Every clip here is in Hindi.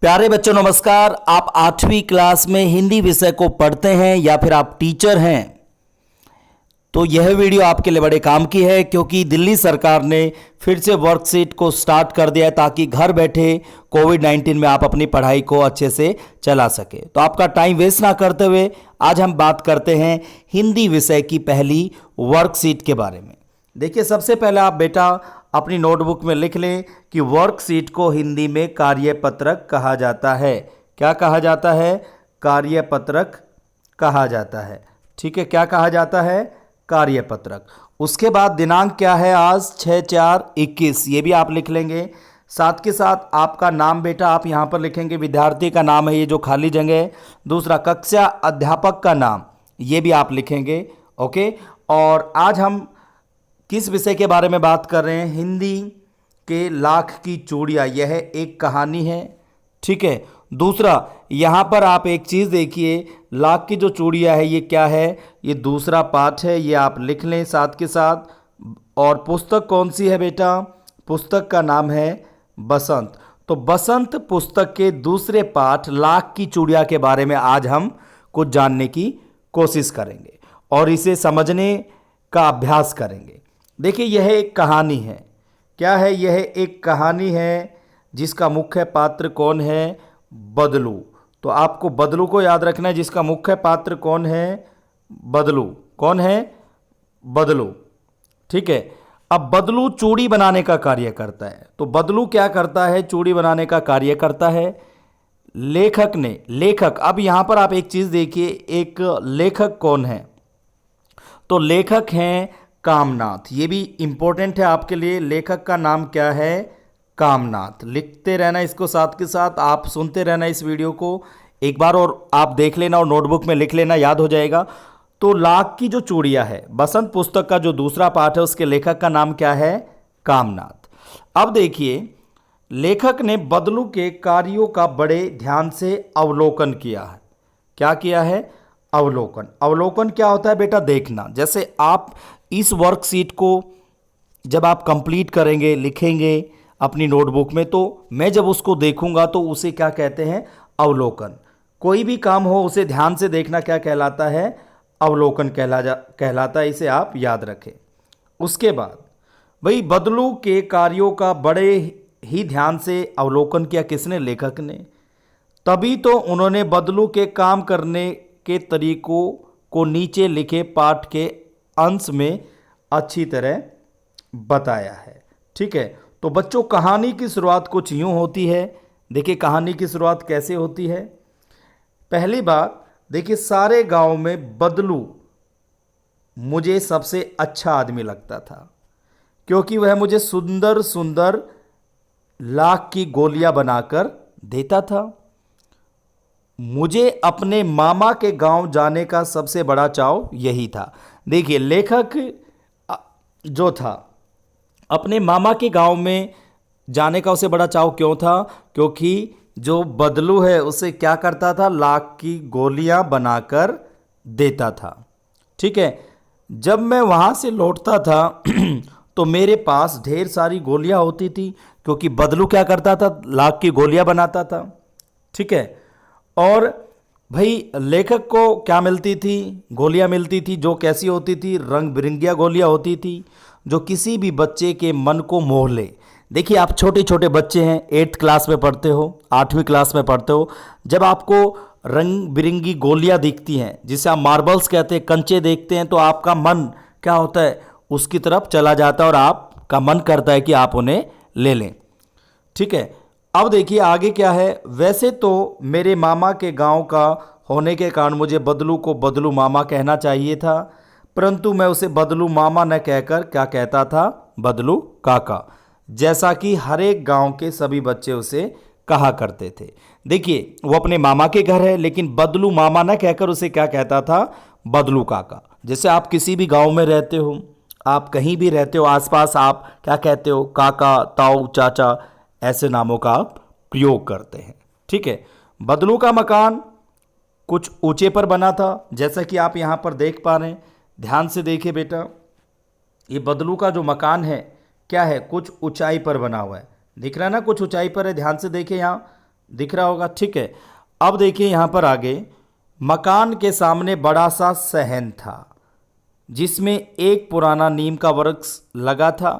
प्यारे बच्चों नमस्कार। आप 8वीं क्लास में हिंदी विषय को पढ़ते हैं या फिर आप टीचर हैं तो यह वीडियो आपके लिए बड़े काम की है, क्योंकि दिल्ली सरकार ने फिर से वर्कशीट को स्टार्ट कर दिया है ताकि घर बैठे कोविड-19 में आप अपनी पढ़ाई को अच्छे से चला सके। तो आपका टाइम वेस्ट ना करते हुए आज हम बात करते हैं हिंदी विषय की पहली वर्कशीट के बारे में। देखिए, सबसे पहले आप बेटा अपनी नोटबुक में लिख लें कि वर्कशीट को हिंदी में कार्यपत्रक कहा जाता है। क्या कहा जाता है? कार्यपत्रक कहा जाता है। ठीक है, क्या कहा जाता है? कार्यपत्रक। उसके बाद दिनांक क्या है? आज 6/4/21, ये भी आप लिख लेंगे। साथ के साथ आपका नाम बेटा आप यहाँ पर लिखेंगे, विद्यार्थी का नाम है ये जो खाली जगह है। दूसरा, कक्षा अध्यापक का नाम ये भी आप लिखेंगे। ओके, और आज हम किस विषय के बारे में बात कर रहे हैं? हिंदी के लाख की चूड़ियाँ, यह एक कहानी है। ठीक है। दूसरा, यहाँ पर आप एक चीज़ देखिए, लाख की जो चूड़ियाँ है ये क्या है? ये दूसरा पाठ है, ये आप लिख लें साथ के साथ। और पुस्तक कौन सी है बेटा? पुस्तक का नाम है बसंत। तो बसंत पुस्तक के दूसरे पाठ लाख की चूड़ियाँ के बारे में आज हम कुछ जानने की कोशिश करेंगे और इसे समझने का अभ्यास करेंगे। देखिए, यह एक कहानी है। क्या है? यह एक कहानी है जिसका मुख्य पात्र कौन है? बदलू। तो आपको बदलू को याद रखना है, जिसका मुख्य पात्र कौन है? बदलू। कौन है? बदलू। ठीक है। अब बदलू चूड़ी बनाने का कार्य करता है। तो बदलू क्या करता है? चूड़ी बनाने का कार्य करता है। लेखक, अब यहां पर आप एक चीज देखिए, एक लेखक कौन है? तो लेखक हैं कामनाथ। ये भी इंपॉर्टेंट है आपके लिए। लेखक का नाम क्या है? कामनाथ। लिखते रहना इसको, साथ के साथ आप सुनते रहना इस वीडियो को एक बार और आप देख लेना और नोटबुक में लिख लेना, याद हो जाएगा। तो लाख की जो चूड़ियाँ है, बसंत पुस्तक का जो दूसरा पाठ है, उसके लेखक का नाम क्या है? कामनाथ। अब देखिए, लेखक ने बदलू के कार्यों का बड़े ध्यान से अवलोकन किया है। क्या किया है? अवलोकन। अवलोकन क्या होता है बेटा? देखना। जैसे आप इस वर्कशीट को जब आप कंप्लीट करेंगे, लिखेंगे अपनी नोटबुक में, तो मैं जब उसको देखूंगा तो उसे क्या कहते हैं? अवलोकन। कोई भी काम हो उसे ध्यान से देखना क्या कहलाता है? अवलोकन कहलाता है। इसे आप याद रखें। उसके बाद भाई, बदलू के कार्यों का बड़े ही ध्यान से अवलोकन किया। किसने? लेखक ने। तभी तो उन्होंने बदलू के काम करने के तरीकों को नीचे लिखे पाठ के अंश में अच्छी तरह बताया है। ठीक है। तो बच्चों, कहानी की शुरुआत कुछ यूं होती है। देखिए, कहानी की शुरुआत कैसे होती है? पहली बात देखिए, सारे गांव में बदलू मुझे सबसे अच्छा आदमी लगता था, क्योंकि वह मुझे सुंदर सुंदर लाख की गोलियां बनाकर देता था। मुझे अपने मामा के गांव जाने का सबसे बड़ा चाव यही था। देखिए, लेखक जो था, अपने मामा के गांव में जाने का उसे बड़ा चाव क्यों था? क्योंकि जो बदलू है उसे क्या करता था? लाख की गोलियां बनाकर देता था। ठीक है। जब मैं वहां से लौटता था तो मेरे पास ढेर सारी गोलियां होती थी, क्योंकि बदलू क्या करता था? लाख की गोलियां बनाता था। ठीक है। और भाई, लेखक को क्या मिलती थी? गोलियां मिलती थी, जो कैसी होती थी? रंग बिरंगिया गोलियां होती थी, जो किसी भी बच्चे के मन को मोह ले। देखिए, आप छोटे छोटे बच्चे हैं, 8th क्लास में पढ़ते हो, 8वीं क्लास में पढ़ते हो। जब आपको रंग बिरंगी गोलियां दिखती हैं, जिसे आप मार्बल्स कहते हैं, कंचे देखते हैं, तो आपका मन क्या होता है? उसकी तरफ चला जाता है और आपका मन करता है कि आप उन्हें ले लें। ठीक है। अब देखिए आगे क्या है। वैसे तो मेरे मामा के गांव का होने के कारण मुझे बदलू को बदलू मामा कहना चाहिए था, परंतु मैं उसे बदलू मामा न कहकर क्या कहता था? बदलू काका, जैसा कि हर एक गांव के सभी बच्चे उसे कहा करते थे। देखिए, वो अपने मामा के घर है, लेकिन बदलू मामा न कहकर उसे क्या कहता था? बदलू काका। जैसे आप किसी भी गांव में रहते हो, आप कहीं भी रहते हो आसपास, आप क्या कहते हो? काका, ताऊ, चाचा, ऐसे नामों का आप प्रयोग करते हैं। ठीक है। बदलू का मकान कुछ ऊंचे पर बना था, जैसा कि आप यहाँ पर देख पा रहे हैं। ध्यान से देखिए बेटा, ये बदलू का जो मकान है क्या है? कुछ ऊंचाई पर बना हुआ है। दिख रहा है ना? कुछ ऊंचाई पर है। ध्यान से देखिए, यहाँ दिख रहा होगा, ठीक है। अब देखिए यहाँ पर आगे, मकान के सामने बड़ा सा सहन था जिसमें एक पुराना नीम का वृक्ष लगा था।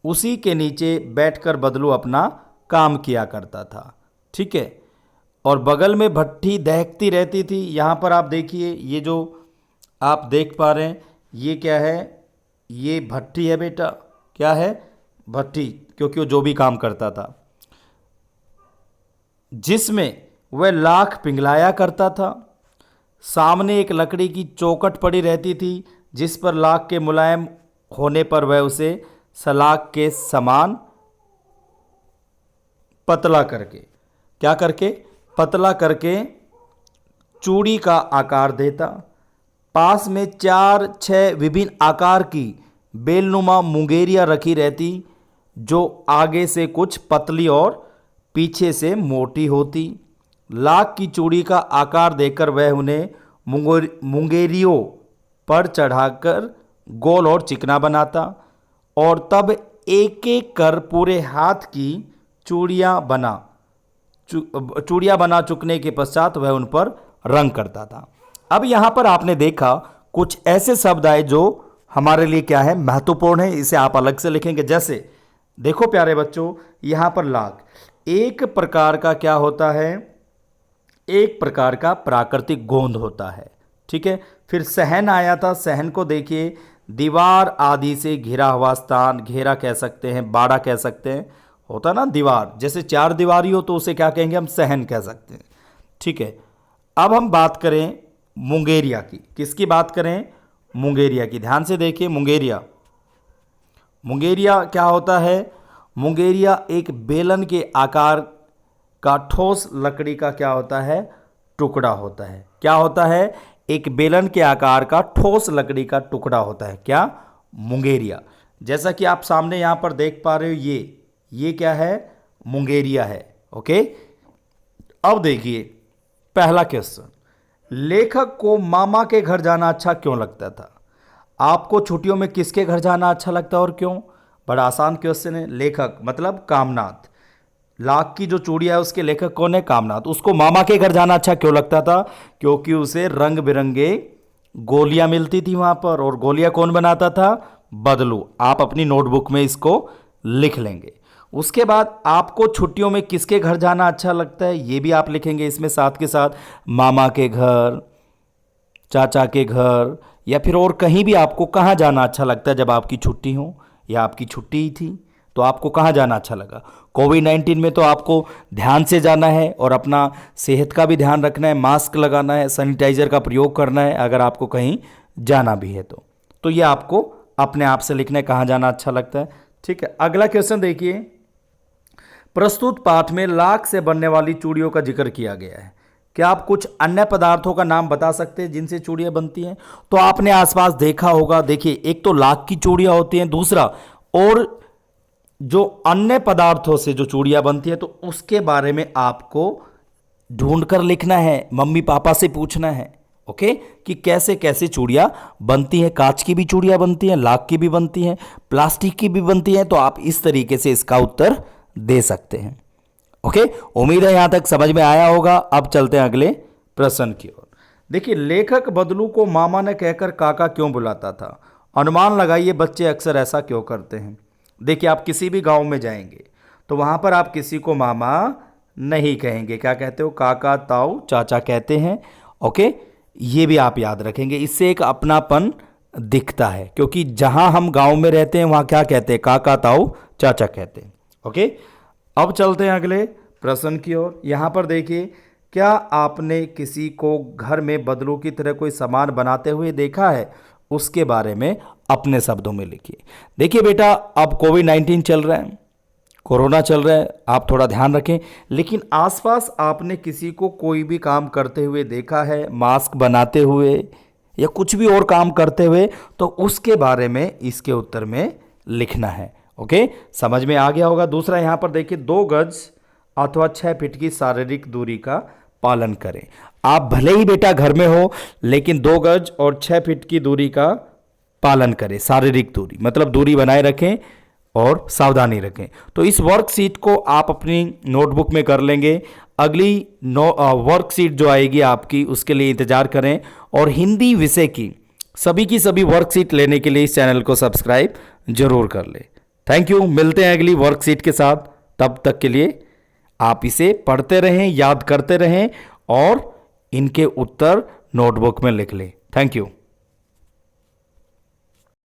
उसी के नीचे बैठकर बदलू अपना काम किया करता था, ठीक है। और बगल में भट्ठी दहकती रहती थी। यहाँ पर आप देखिए, ये जो आप देख पा रहे हैं ये क्या है, ये भट्ठी है बेटा। क्या है? भट्ठी, क्योंकि वो जो भी काम करता था, जिसमें वह लाख पिघलाया करता था। सामने एक लकड़ी की चौखट पड़ी रहती थी जिस पर लाख के मुलायम होने पर वह उसे सलाख के समान पतला करके, क्या करके? पतला करके चूड़ी का आकार देता। पास में 4-6 विभिन्न आकार की बेलनुमा मुंगेरियां रखी रहती जो आगे से कुछ पतली और पीछे से मोटी होती। लाख की चूड़ी का आकार देकर वह उन्हें मुंगेरियों पर चढ़ाकर गोल और चिकना बनाता और तब एक एक कर पूरे हाथ की चूड़ियाँ बना चुकने के पश्चात वह उन पर रंग करता था। अब यहाँ पर आपने देखा कुछ ऐसे शब्द आए जो हमारे लिए क्या है, महत्वपूर्ण है। इसे आप अलग से लिखेंगे। जैसे देखो प्यारे बच्चों, यहाँ पर लाख एक प्रकार का क्या होता है, एक प्रकार का प्राकृतिक गोंद होता है, ठीक है। फिर सहन आया था। सहन को देखिए, दीवार आदि से घिरा हुआ स्थान, घेरा कह सकते हैं, बाड़ा कह सकते हैं, होता ना दीवार, जैसे 4 दीवारी हो तो उसे क्या कहेंगे, हम सहन कह सकते हैं, ठीक है। अब हम बात करें मुंगेरिया की। किसकी बात करें? मुंगेरिया की। ध्यान से देखिए, मुंगेरिया, मुंगेरिया क्या होता है? मुंगेरिया एक बेलन के आकार का ठोस लकड़ी का क्या होता है, टुकड़ा होता है। क्या होता है? एक बेलन के आकार का ठोस लकड़ी का टुकड़ा होता है। क्या? मुंगेरिया। जैसा कि आप सामने यहाँ पर देख पा रहे हो, ये क्या है? मुंगेरिया है, ओके। अब देखिए पहला क्वेश्चन, लेखक को मामा के घर जाना अच्छा क्यों लगता था? आपको छुट्टियों में किसके घर जाना अच्छा लगता है और क्यों? बड़ा आसान क्वेश्चन है। लेखक मतलब कामनाथ। लाख की जो चूड़िया है उसके लेखक कौन है? कामनाथ। उसको मामा के घर जाना अच्छा क्यों लगता था? क्योंकि उसे रंग बिरंगे गोलियां मिलती थी वहां पर, और गोलियां कौन बनाता था? बदलू। आप अपनी नोटबुक में इसको लिख लेंगे। उसके बाद आपको छुट्टियों में किसके घर जाना अच्छा लगता है, ये भी आप लिखेंगे इसमें साथ के साथ। मामा के घर, चाचा के घर, या फिर और कहीं भी आपको कहाँ जाना अच्छा लगता है जब आपकी छुट्टी हो, या आपकी छुट्टी ही थी तो आपको कहाँ जाना अच्छा लगा? कोविड-19 में तो आपको ध्यान से जाना है और अपना सेहत का भी ध्यान रखना है, मास्क लगाना है, सैनिटाइजर का प्रयोग करना है अगर आपको कहीं जाना भी है तो ये आपको अपने आप से लिखना है कहाँ जाना अच्छा लगता है, ठीक है। अगला क्वेश्चन देखिए, प्रस्तुत पाठ में लाख से बनने वाली चूड़ियों का जिक्र किया गया है। क्या आप कुछ अन्य पदार्थों का नाम बता सकते हैं जिनसे चूड़ियां बनती हैं? तो आपने आसपास देखा होगा। देखिए, एक तो लाख की चूड़ियां होती हैं, दूसरा और जो अन्य पदार्थों से जो चूड़ियां बनती है तो उसके बारे में आपको ढूंढ कर लिखना है, मम्मी पापा से पूछना है, ओके, कि कैसे कैसे चूड़ियां बनती हैं। कांच की भी चूड़ियां बनती हैं, लाख की भी बनती हैं, प्लास्टिक की भी बनती हैं। तो आप इस तरीके से इसका उत्तर दे सकते हैं, ओके। उम्मीद है यहां तक समझ में आया होगा। अब चलते हैं अगले प्रश्न की ओर। देखिए, लेखक बदलू को मामा ने कहकर काका क्यों बुलाता था? अनुमान लगाइए बच्चे अक्सर ऐसा क्यों करते हैं। देखिए, आप किसी भी गांव में जाएंगे तो वहां पर आप किसी को मामा नहीं कहेंगे, क्या कहते हो? काका, ताऊ, चाचा कहते हैं, ओके। ये भी आप याद रखेंगे, इससे एक अपनापन दिखता है, क्योंकि जहां हम गांव में रहते हैं वहां क्या कहते हैं? काका, ताऊ, चाचा कहते हैं, ओके। अब चलते हैं अगले प्रश्न की ओर। यहां पर देखिए, क्या आपने किसी को घर में बदलू की तरह कोई सामान बनाते हुए देखा है? उसके बारे में अपने शब्दों में लिखिए। देखिए बेटा, अब कोविड-19 चल रहा है, कोरोना चल रहा है, आप थोड़ा ध्यान रखें। लेकिन आसपास आपने किसी को कोई भी काम करते हुए देखा है, मास्क बनाते हुए या कुछ भी और काम करते हुए, तो उसके बारे में इसके उत्तर में लिखना है, ओके। समझ में आ गया होगा। दूसरा यहां पर देखिए, 2 गज अथवा 6 फीट की शारीरिक दूरी का पालन करें। आप भले ही बेटा घर में हो, लेकिन 2 गज और 6 फीट की दूरी का पालन करें। शारीरिक दूरी मतलब दूरी बनाए रखें, और सावधानी रखें। तो इस वर्कशीट को आप अपनी नोटबुक में कर लेंगे। अगली वर्कशीट जो आएगी आपकी, उसके लिए इंतजार करें। और हिंदी विषय की सभी वर्कशीट लेने के लिए इस चैनल को सब्सक्राइब जरूर कर ले। Thank you. मिलते हैं अगली वर्कशीट के साथ। तब तक के लिए आप इसे पढ़ते रहें, याद करते रहें और इनके उत्तर नोटबुक में लिख लें। Thank you.